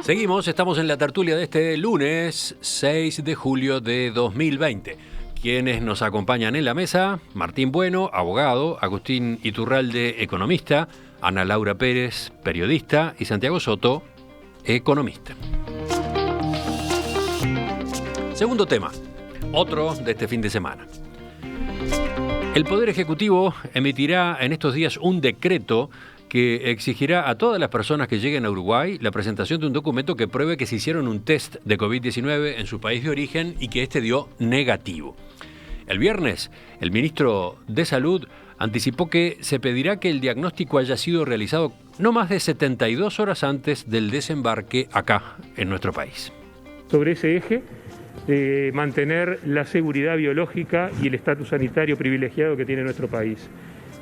Seguimos, estamos en la tertulia de este lunes 6 de julio de 2020. Quienes nos acompañan en la mesa: Martín Bueno, abogado; Agustín Iturralde, economista; Ana Laura Pérez, periodista; y Santiago Soto, economista. Segundo tema, otro de este fin de semana. El Poder Ejecutivo emitirá en estos días un decreto que exigirá a todas las personas que lleguen a Uruguay la presentación de un documento que pruebe que se hicieron un test de COVID-19 en su país de origen y que este dio negativo. El viernes, el ministro de Salud anticipó que se pedirá que el diagnóstico haya sido realizado no más de 72 horas antes del desembarque acá, en nuestro país. Sobre ese eje, mantener la seguridad biológica y el estatus sanitario privilegiado que tiene nuestro país,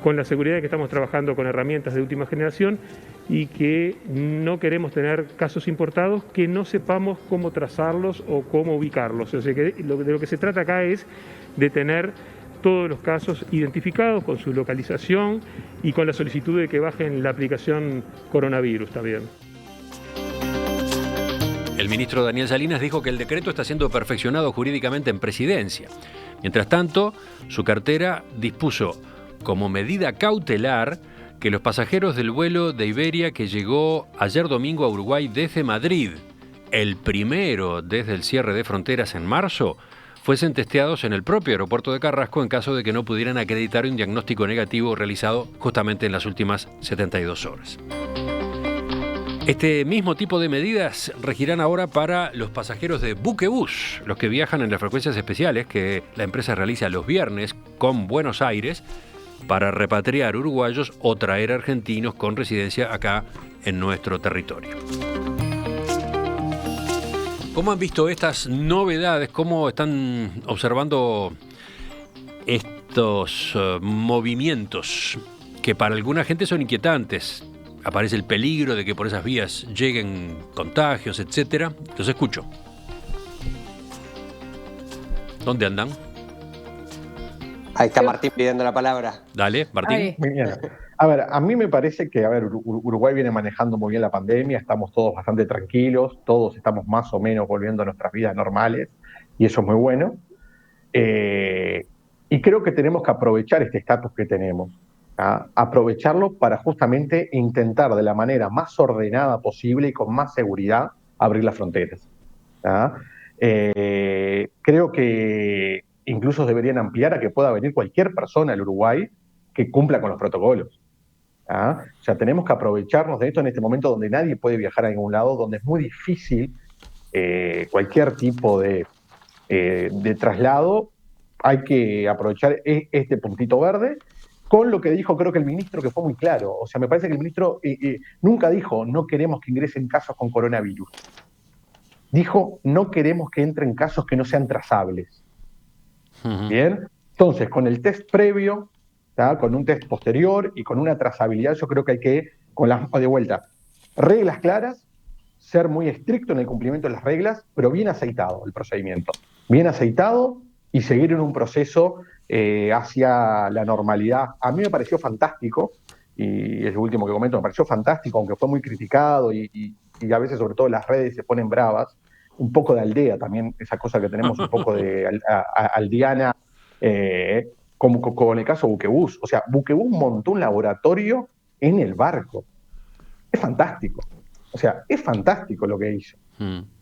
con la seguridad de que estamos trabajando con herramientas de última generación y que no queremos tener casos importados que no sepamos cómo trazarlos o cómo ubicarlos. O sea, que de lo que se trata acá es de tener todos los casos identificados con su localización y con la solicitud de que bajen la aplicación coronavirus también. El ministro Daniel Salinas dijo que el decreto está siendo perfeccionado jurídicamente en Presidencia. Mientras tanto, su cartera dispuso como medida cautelar que los pasajeros del vuelo de Iberia que llegó ayer domingo a Uruguay desde Madrid, el primero desde el cierre de fronteras en marzo, fuesen testeados en el propio aeropuerto de Carrasco en caso de que no pudieran acreditar un diagnóstico negativo realizado justamente en las últimas 72 horas. Este mismo tipo de medidas regirán ahora para los pasajeros de Buquebus, los que viajan en las frecuencias especiales que la empresa realiza los viernes con Buenos Aires para repatriar uruguayos o traer argentinos con residencia acá en nuestro territorio. ¿Cómo han visto estas novedades? ¿Cómo están observando estos movimientos que para alguna gente son inquietantes? Aparece el peligro de que por esas vías lleguen contagios, etcétera. Los escucho. ¿Dónde andan? Ahí está Martín pidiendo la palabra. Dale, Martín. Muy bien. A ver, a mí me parece que, Uruguay viene manejando muy bien la pandemia, estamos todos bastante tranquilos, todos estamos más o menos volviendo a nuestras vidas normales, y eso es muy bueno. Y creo que tenemos que aprovechar este estatus que tenemos, ¿ah? Aprovecharlo para justamente intentar de la manera más ordenada posible y con más seguridad abrir las fronteras, ¿ah? Creo que incluso deberían ampliar a que pueda venir cualquier persona al Uruguay que cumpla con los protocolos, ¿ah? O sea, tenemos que aprovecharnos de esto en este momento donde nadie puede viajar a ningún lado, donde es muy difícil cualquier tipo de traslado. Hay que aprovechar este puntito verde con lo que dijo, creo que el ministro, que fue muy claro. O sea, me parece que el ministro nunca dijo no queremos que ingresen casos con coronavirus. Dijo no queremos que entren casos que no sean trazables. Bien, entonces con el test previo, ¿tá? Con un test posterior y con una trazabilidad, yo creo que hay que, de vuelta, reglas claras, ser muy estricto en el cumplimiento de las reglas, pero bien aceitado el procedimiento, bien aceitado y seguir en un proceso hacia la normalidad. A mí me pareció fantástico, y es lo último que comento, me pareció fantástico, aunque fue muy criticado y a veces sobre todo las redes se ponen bravas, un poco de aldea también, esa cosa que tenemos un poco de aldeana, como con el caso Buquebus. O sea, Buquebus montó un laboratorio en el barco. Es fantástico. O sea, es fantástico lo que hizo.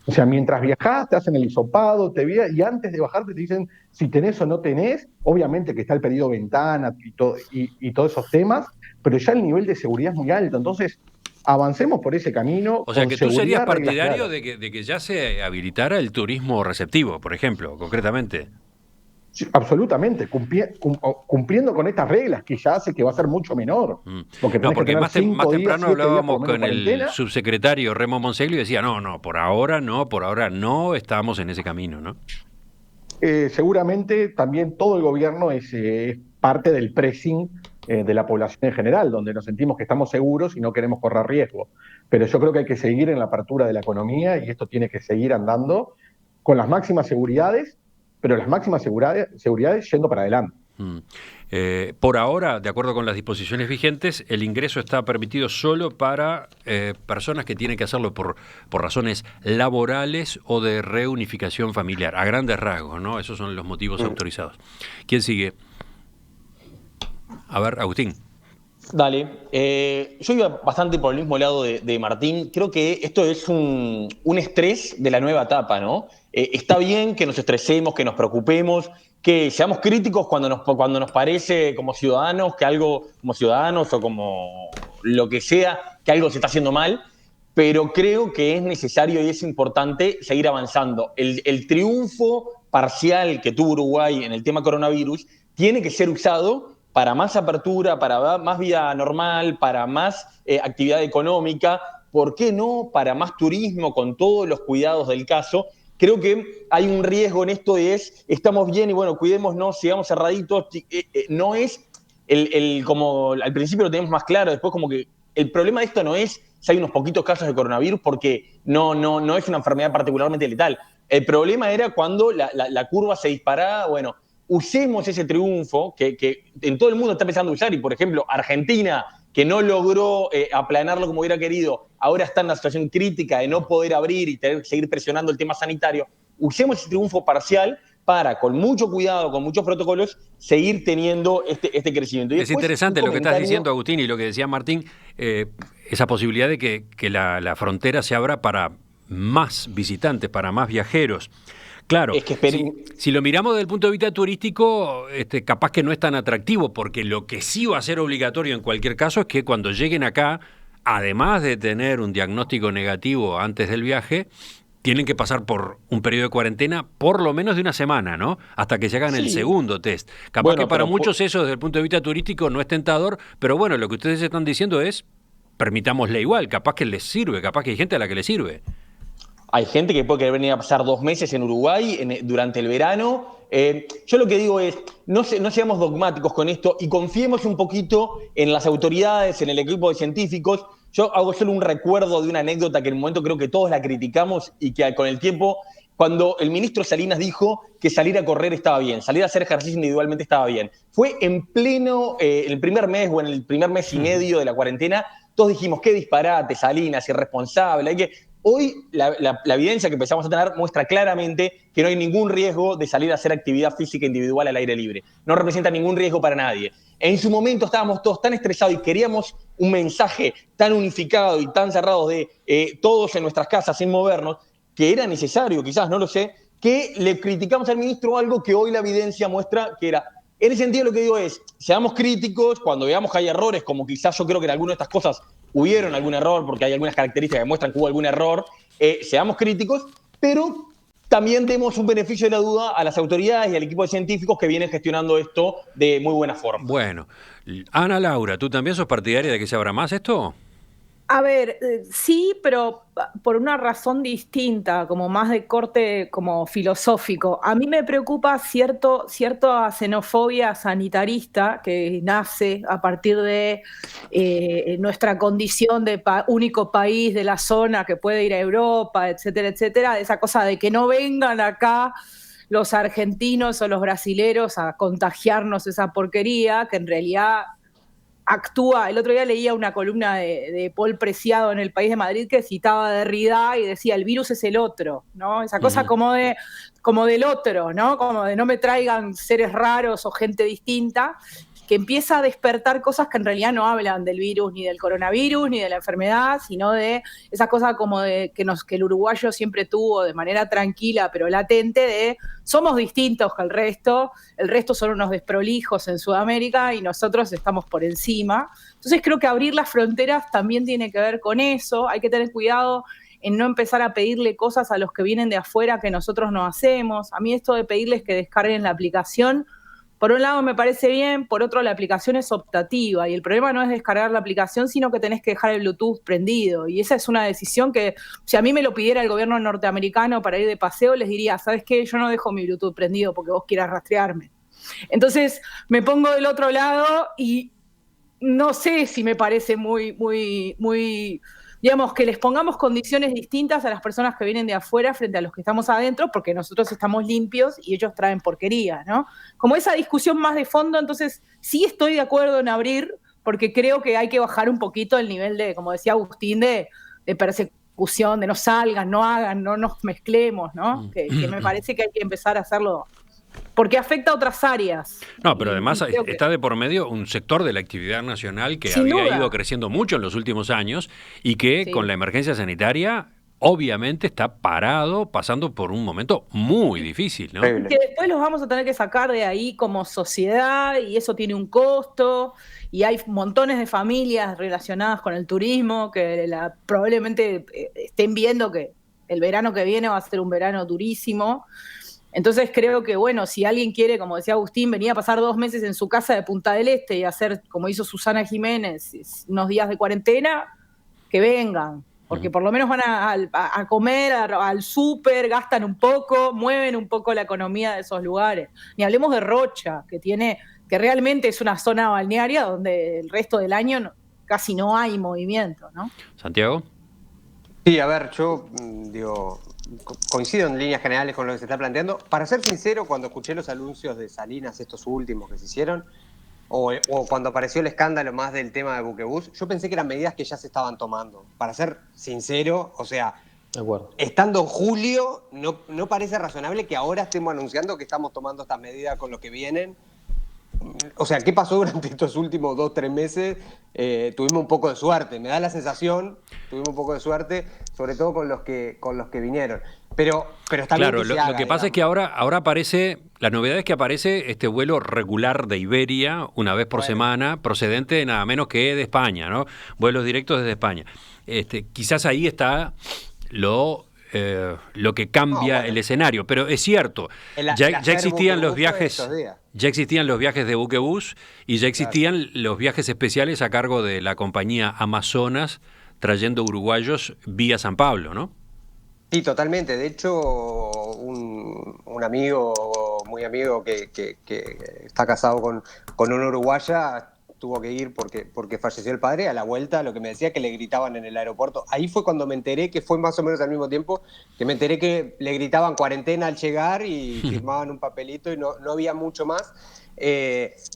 O sea, mientras viajás, te hacen el hisopado, y antes de bajarte te dicen si tenés o no tenés. Obviamente que está el pedido ventana y todos esos temas, pero ya el nivel de seguridad es muy alto. Entonces, avancemos por ese camino. O sea, que tú serías partidario de que ya se habilitara el turismo receptivo, por ejemplo, concretamente. Sí, absolutamente, cumpliendo con estas reglas que ya hace que va a ser mucho menor. Porque más temprano hablábamos con el subsecretario Remo Monseglio y decía, no, por ahora no estamos en ese camino, ¿no? Seguramente también todo el gobierno es parte del pressing de la población en general, donde nos sentimos que estamos seguros y no queremos correr riesgo. Pero yo creo que hay que seguir en la apertura de la economía y esto tiene que seguir andando con las máximas seguridades, pero las máximas seguridades yendo para adelante. Por ahora, de acuerdo con las disposiciones vigentes, el ingreso está permitido solo para personas que tienen que hacerlo por razones laborales o de reunificación familiar, a grandes rasgos, ¿no? Esos son los motivos autorizados. ¿Quién sigue? A ver, Agustín. Dale. Yo iba bastante por el mismo lado de Martín. Creo que esto es un estrés de la nueva etapa, ¿no? Está bien que nos estresemos, que nos preocupemos, que seamos críticos cuando nos parece como ciudadanos que algo, como ciudadanos o como lo que sea, que algo se está haciendo mal, pero creo que es necesario y es importante seguir avanzando. El triunfo parcial que tuvo Uruguay en el tema coronavirus tiene que ser usado para más apertura, para más vida normal, para más actividad económica, ¿por qué no? Para más turismo con todos los cuidados del caso. Creo que hay un riesgo en esto estamos bien y bueno, cuidémonos, sigamos cerraditos. No es como al principio lo tenemos más claro, después como que el problema de esto no es si hay unos poquitos casos de coronavirus, porque no es una enfermedad particularmente letal. El problema era cuando la curva se disparaba, bueno, usemos ese triunfo que en todo el mundo está empezando a usar, y por ejemplo, Argentina, que no logró aplanarlo como hubiera querido, ahora está en una situación crítica de no poder abrir y tener que seguir presionando el tema sanitario. Usemos ese triunfo parcial para, con mucho cuidado, con muchos protocolos, seguir teniendo este crecimiento. Y es interesante lo que estás diciendo, Agustín, y lo que decía Martín, esa posibilidad de que la frontera se abra para más visitantes, para más viajeros. Claro, es que si lo miramos desde el punto de vista turístico, capaz que no es tan atractivo, porque lo que sí va a ser obligatorio en cualquier caso es que cuando lleguen acá, además de tener un diagnóstico negativo antes del viaje, tienen que pasar por un periodo de cuarentena por lo menos de una semana, ¿no? Hasta que se hagan el segundo test. Capaz que para muchos eso desde el punto de vista turístico no es tentador, pero bueno, lo que ustedes están diciendo es, permitámosle igual, capaz que les sirve, capaz que hay gente a la que les sirve. Hay gente que puede querer venir a pasar 2 meses en Uruguay durante el verano. Yo lo que digo es, no seamos dogmáticos con esto y confiemos un poquito en las autoridades, en el equipo de científicos. Yo hago solo un recuerdo de una anécdota que en un momento creo que todos la criticamos y que con el tiempo, cuando el ministro Salinas dijo que salir a correr estaba bien, salir a hacer ejercicio individualmente estaba bien, fue en pleno, el primer mes o en el primer mes y medio de la cuarentena, todos dijimos, qué disparate, Salinas, irresponsable, Hoy la evidencia que empezamos a tener muestra claramente que no hay ningún riesgo de salir a hacer actividad física individual al aire libre. No representa ningún riesgo para nadie. En su momento estábamos todos tan estresados y queríamos un mensaje tan unificado y tan cerrado de todos en nuestras casas sin movernos, que era necesario, quizás, no lo sé, que le criticamos al ministro algo que hoy la evidencia muestra que era. En ese sentido lo que digo es, seamos críticos cuando veamos que hay errores, como quizás yo creo que en alguna de estas cosas hubieron algún error, porque hay algunas características que muestran que hubo algún error, seamos críticos, pero también demos un beneficio de la duda a las autoridades y al equipo de científicos que vienen gestionando esto de muy buena forma. Bueno, Ana Laura, ¿tú también sos partidaria de que se abra más esto? A ver, sí, pero por una razón distinta, como más de corte como filosófico. A mí me preocupa cierta xenofobia sanitarista que nace a partir de nuestra condición de único país de la zona que puede ir a Europa, etcétera, etcétera, de esa cosa de que no vengan acá los argentinos o los brasileros a contagiarnos esa porquería, que en realidad actúa. El otro día leía una columna de Paul Preciado en El País de Madrid que citaba a Derrida y decía, el virus es el otro, ¿no? Esa cosa como del otro, ¿no? Como de no me traigan seres raros o gente distinta, que empieza a despertar cosas que en realidad no hablan del virus, ni del coronavirus, ni de la enfermedad, sino de esa cosa como de que el uruguayo siempre tuvo de manera tranquila pero latente de somos distintos que el resto son unos desprolijos en Sudamérica y nosotros estamos por encima. Entonces creo que abrir las fronteras también tiene que ver con eso, hay que tener cuidado en no empezar a pedirle cosas a los que vienen de afuera que nosotros no hacemos. A mí esto de pedirles que descarguen la aplicación, por un lado me parece bien, por otro la aplicación es optativa y el problema no es descargar la aplicación, sino que tenés que dejar el Bluetooth prendido y esa es una decisión que si a mí me lo pidiera el gobierno norteamericano para ir de paseo, les diría, ¿sabes qué? Yo no dejo mi Bluetooth prendido porque vos quieras rastrearme. Entonces me pongo del otro lado y no sé si me parece muy digamos, que les pongamos condiciones distintas a las personas que vienen de afuera frente a los que estamos adentro, porque nosotros estamos limpios y ellos traen porquería, ¿no? Como esa discusión más de fondo, entonces sí estoy de acuerdo en abrir, porque creo que hay que bajar un poquito el nivel de, como decía Agustín, de persecución, de no salgan, no hagan, no nos mezclemos, ¿no? Que me parece que hay que empezar a hacerlo, porque afecta a otras áreas. No, pero además está de por medio un sector de la actividad nacional que Sin había duda. ido creciendo mucho en los últimos años y que Sí. con la emergencia sanitaria obviamente está parado, pasando por un momento muy difícil, ¿no? Terrible. Que después los vamos a tener que sacar de ahí como sociedad y eso tiene un costo y hay montones de familias relacionadas con el turismo que probablemente estén viendo que el verano que viene va a ser un verano durísimo. Entonces creo que, bueno, si alguien quiere, como decía Agustín, venir a pasar 2 meses en su casa de Punta del Este y hacer, como hizo Susana Jiménez, unos días de cuarentena, que vengan. Porque por lo menos van a comer, al súper, gastan un poco, mueven un poco la economía de esos lugares. Ni hablemos de Rocha, que realmente es una zona balnearia donde el resto del año casi no hay movimiento, ¿no? Santiago. Sí, a ver, yo digo, coincido en líneas generales con lo que se está planteando. Para ser sincero, cuando escuché los anuncios de Salinas, estos últimos que se hicieron, o cuando apareció el escándalo más del tema de Buquebús, yo pensé que eran medidas que ya se estaban tomando. Para ser sincero, o sea, De acuerdo. estando en julio, no parece razonable que ahora estemos anunciando que estamos tomando estas medidas con lo que vienen. O sea, ¿qué pasó durante estos últimos 2-3 meses? Tuvimos un poco de suerte, me da la sensación, tuvimos un poco de suerte, sobre todo con los que vinieron. Pero está bien Claro, que se lo haga, que pasa es digamos. que ahora aparece, la novedad es que aparece este vuelo regular de Iberia una vez por Bueno. semana, procedente nada menos que de España, ¿no? Vuelos directos desde España. Quizás ahí está lo que cambia bueno. el escenario, pero es cierto, El ya hacer existían los Buquebús fue viajes, estos días. ya existían los viajes de Buquebús y ya existían los viajes especiales a cargo de la compañía Amazonas trayendo uruguayos vía San Pablo, ¿no? Sí, totalmente. De hecho, un amigo, muy amigo, que está casado con una uruguaya, tuvo que ir porque falleció el padre. A la vuelta, lo que me decía que le gritaban en el aeropuerto. Ahí fue cuando me enteré, que fue más o menos al mismo tiempo, que me enteré que le gritaban cuarentena al llegar y firmaban un papelito y no había mucho más.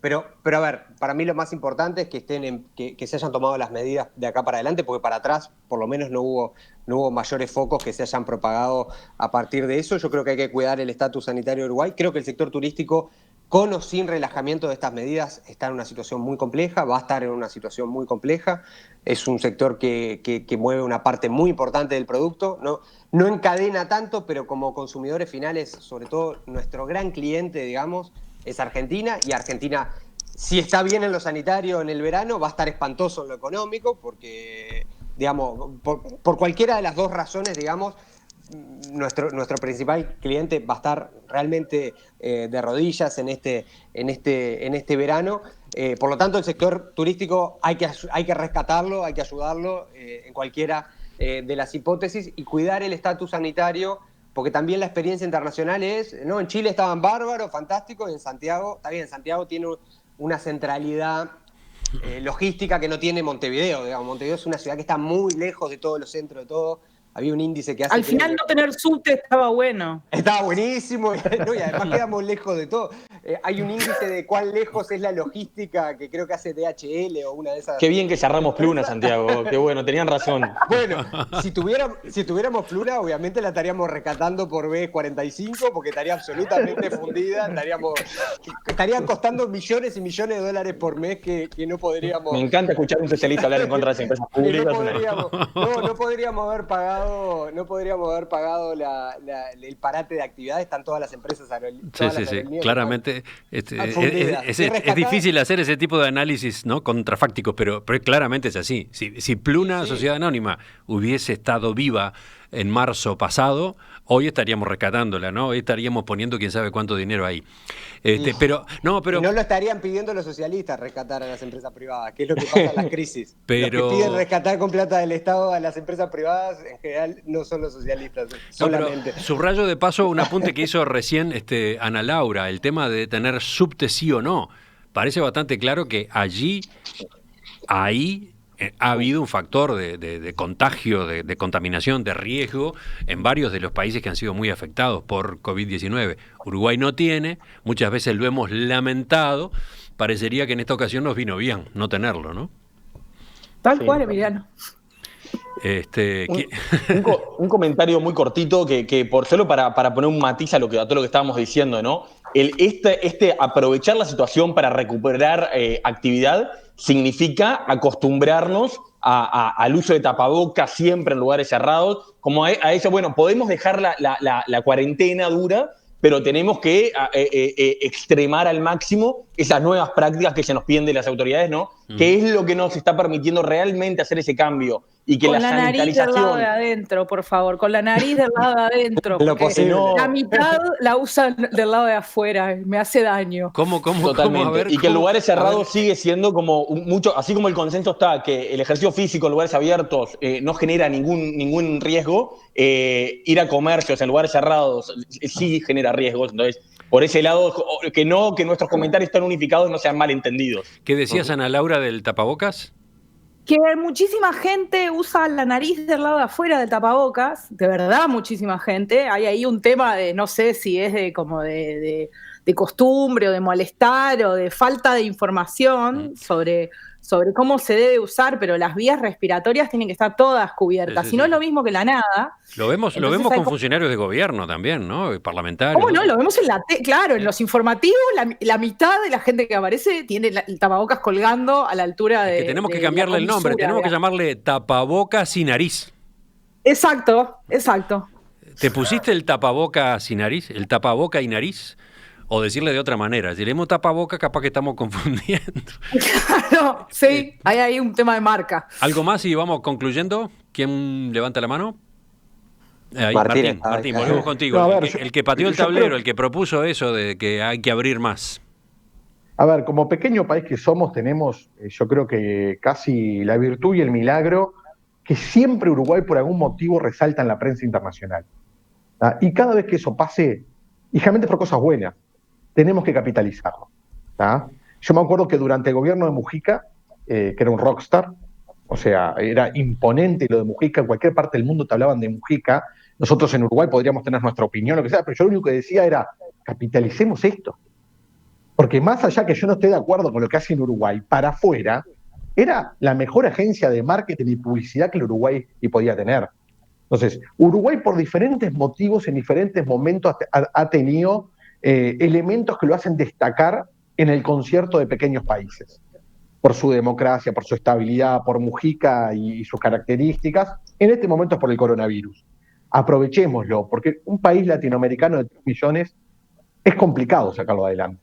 Pero a ver, para mí lo más importante es que se hayan tomado las medidas de acá para adelante, porque para atrás por lo menos no hubo mayores focos que se hayan propagado a partir de eso. Yo creo que hay que cuidar el estatus sanitario de Uruguay. Creo que el sector turístico, con o sin relajamiento de estas medidas, está en una situación muy compleja, va a estar en una situación muy compleja. Es un sector que mueve una parte muy importante del producto, no encadena tanto, pero como consumidores finales, sobre todo nuestro gran cliente, digamos, es Argentina, y Argentina, si está bien en lo sanitario en el verano, va a estar espantoso en lo económico, porque, digamos, por cualquiera de las dos razones, digamos, nuestro principal cliente va a estar realmente de rodillas en este verano. Por lo tanto, el sector turístico hay que rescatarlo, hay que ayudarlo en cualquiera de las hipótesis y cuidar el estatus sanitario, porque también la experiencia internacional ¿no? En Chile estaban bárbaros, fantásticos, y en Santiago, está bien, Santiago tiene una centralidad logística que no tiene Montevideo, digamos. Montevideo es una ciudad que está muy lejos de todos los centros, de todo. Había un índice que hace... Al final no tener subte estaba bueno. Estaba buenísimo, ¿no? Y además quedamos lejos de todo. Hay un índice de cuán lejos es la logística que creo que hace DHL o una de esas... Qué bien que cerramos Pluna, Santiago. Qué bueno, tenían razón. Bueno, si tuviéramos Pluna, obviamente la estaríamos rescatando por B45 porque estaría absolutamente fundida, estarían costando millones y millones de dólares por mes que no podríamos... Me encanta escuchar a un especialista hablar en contra de las empresas públicas. No podríamos haber pagado el parate de actividades, están todas las empresas Sí, claramente fundidas. es difícil hacer ese tipo de análisis, ¿no? Contrafácticos, pero claramente es así. Si Pluna, Sí. Sociedad Anónima, hubiese estado viva en marzo pasado, hoy estaríamos rescatándola, ¿no? Hoy estaríamos poniendo quién sabe cuánto dinero ahí. Pero Y no lo estarían pidiendo los socialistas rescatar a las empresas privadas, que es lo que pasa en las crisis. Pero... Los que piden rescatar con plata del Estado a las empresas privadas, en general, no son los socialistas, solamente. Pero subrayo de paso un apunte que hizo recién Ana Laura, el tema de tener subte sí o no. Parece bastante claro que ahí ha habido un factor de contagio, de contaminación, de riesgo en varios de los países que han sido muy afectados por COVID-19. Uruguay no tiene, muchas veces lo hemos lamentado, parecería que en esta ocasión nos vino bien no tenerlo, ¿no? Tal cual, Emiliano. Un comentario muy cortito que por solo para poner un matiz a todo lo que estábamos diciendo, ¿no? Aprovechar la situación para recuperar actividad significa acostumbrarnos al uso de tapabocas siempre en lugares cerrados, como a eso, bueno, podemos dejar la cuarentena dura, pero tenemos que extremar al máximo esas nuevas prácticas que se nos piden de las autoridades, ¿no? Que es lo que nos está permitiendo realmente hacer ese cambio. Y que con la nariz del lado de adentro, por favor, con la nariz del lado de adentro, porque la mitad la usan del lado de afuera, me hace daño. ¿Cómo? Totalmente. A ver, y que en lugares cerrados sigue siendo como mucho, así como el consenso está que el ejercicio físico en lugares abiertos no genera ningún riesgo, ir a comercios en lugares cerrados sí genera riesgos. Entonces, por ese lado, que nuestros comentarios estén unificados no sean malentendidos. ¿Qué decías, Ana Laura, del tapabocas? Que muchísima gente usa la nariz del lado de afuera del tapabocas, de verdad muchísima gente. Hay ahí un tema de, no sé si es de costumbre o de molestar o de falta de información sobre cómo se debe usar, pero las vías respiratorias tienen que estar todas cubiertas. Sí. Si no es lo mismo que la nada. Lo vemos con funcionarios de gobierno también, ¿no? Parlamentarios. ¿Cómo no? Lo vemos en los informativos, la mitad de la gente que aparece tiene el tapabocas colgando a la altura de. Que tenemos que cambiarle el nombre, tenemos que llamarle tapabocas y nariz. Exacto. ¿Te pusiste el tapabocas y nariz? ¿El tapaboca y nariz? O decirle de otra manera, si leemos tapaboca, capaz que estamos confundiendo. Claro, sí, hay ahí un tema de marca. ¿Algo más y vamos concluyendo? ¿Quién levanta la mano? Ahí, Martín, volvemos contigo. No, el que pateó el tablero, el que propuso eso de que hay que abrir más. A ver, como pequeño país que somos, tenemos, yo creo que casi la virtud y el milagro que siempre Uruguay por algún motivo resalta en la prensa internacional. Y cada vez que eso pase, y generalmente por cosas buenas, tenemos que capitalizarlo. Yo me acuerdo que durante el gobierno de Mujica, que era un rockstar, o sea, era imponente lo de Mujica, en cualquier parte del mundo te hablaban de Mujica, nosotros en Uruguay podríamos tener nuestra opinión, lo que sea, pero yo lo único que decía era, capitalicemos esto. Porque más allá que yo no esté de acuerdo con lo que hace en Uruguay, para afuera, era la mejor agencia de marketing y publicidad que el Uruguay podía tener. Entonces, Uruguay por diferentes motivos, en diferentes momentos, ha tenido elementos que lo hacen destacar en el concierto de pequeños países. Por su democracia, por su estabilidad, por Mujica y sus características. En este momento es por el coronavirus. Aprovechémoslo, porque un país latinoamericano de 3 millones es complicado sacarlo adelante.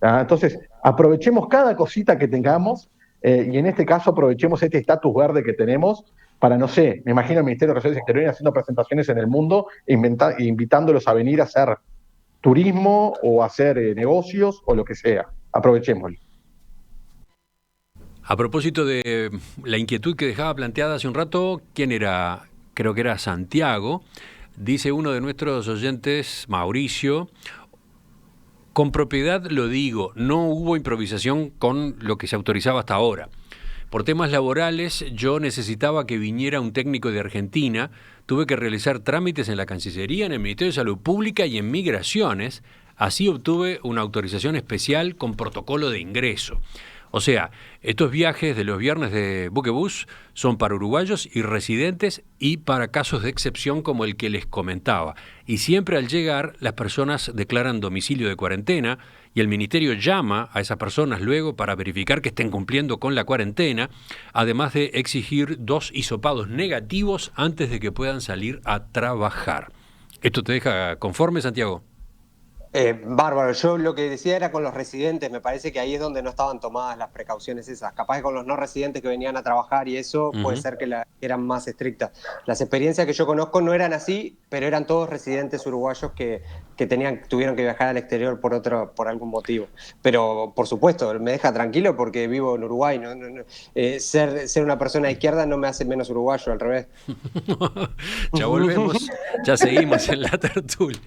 Entonces, aprovechemos cada cosita que tengamos y en este caso aprovechemos este estatus verde que tenemos para, no sé, me imagino el Ministerio de Relaciones Exteriores haciendo presentaciones en el mundo e invitándolos a venir a hacer turismo o a hacer negocios o lo que sea. Aprovechémoslo. A propósito de la inquietud que dejaba planteada hace un rato, ¿quién era? Creo que era Santiago. Dice uno de nuestros oyentes, Mauricio, con propiedad lo digo, no hubo improvisación con lo que se autorizaba hasta ahora. Por temas laborales, yo necesitaba que viniera un técnico de Argentina, tuve que realizar trámites en la Cancillería, en el Ministerio de Salud Pública y en Migraciones. Así obtuve una autorización especial con protocolo de ingreso. O sea, estos viajes de los viernes de Buquebús son para uruguayos y residentes y para casos de excepción como el que les comentaba. Y siempre al llegar, las personas declaran domicilio de cuarentena y el ministerio llama a esas personas luego para verificar que estén cumpliendo con la cuarentena, además de exigir 2 hisopados negativos antes de que puedan salir a trabajar. ¿Esto te deja conforme, Santiago? Bárbaro, yo lo que decía era con los residentes, me parece que ahí es donde no estaban tomadas las precauciones esas, capaz que con los no residentes que venían a trabajar y eso puede ser que eran más estrictas. Las experiencias que yo conozco no eran así, pero eran todos residentes uruguayos que tuvieron que viajar al exterior por algún motivo. Pero por supuesto, me deja tranquilo porque vivo en Uruguay, ser una persona de izquierda no me hace menos uruguayo, al revés. Ya volvemos, ya seguimos en la tertulia.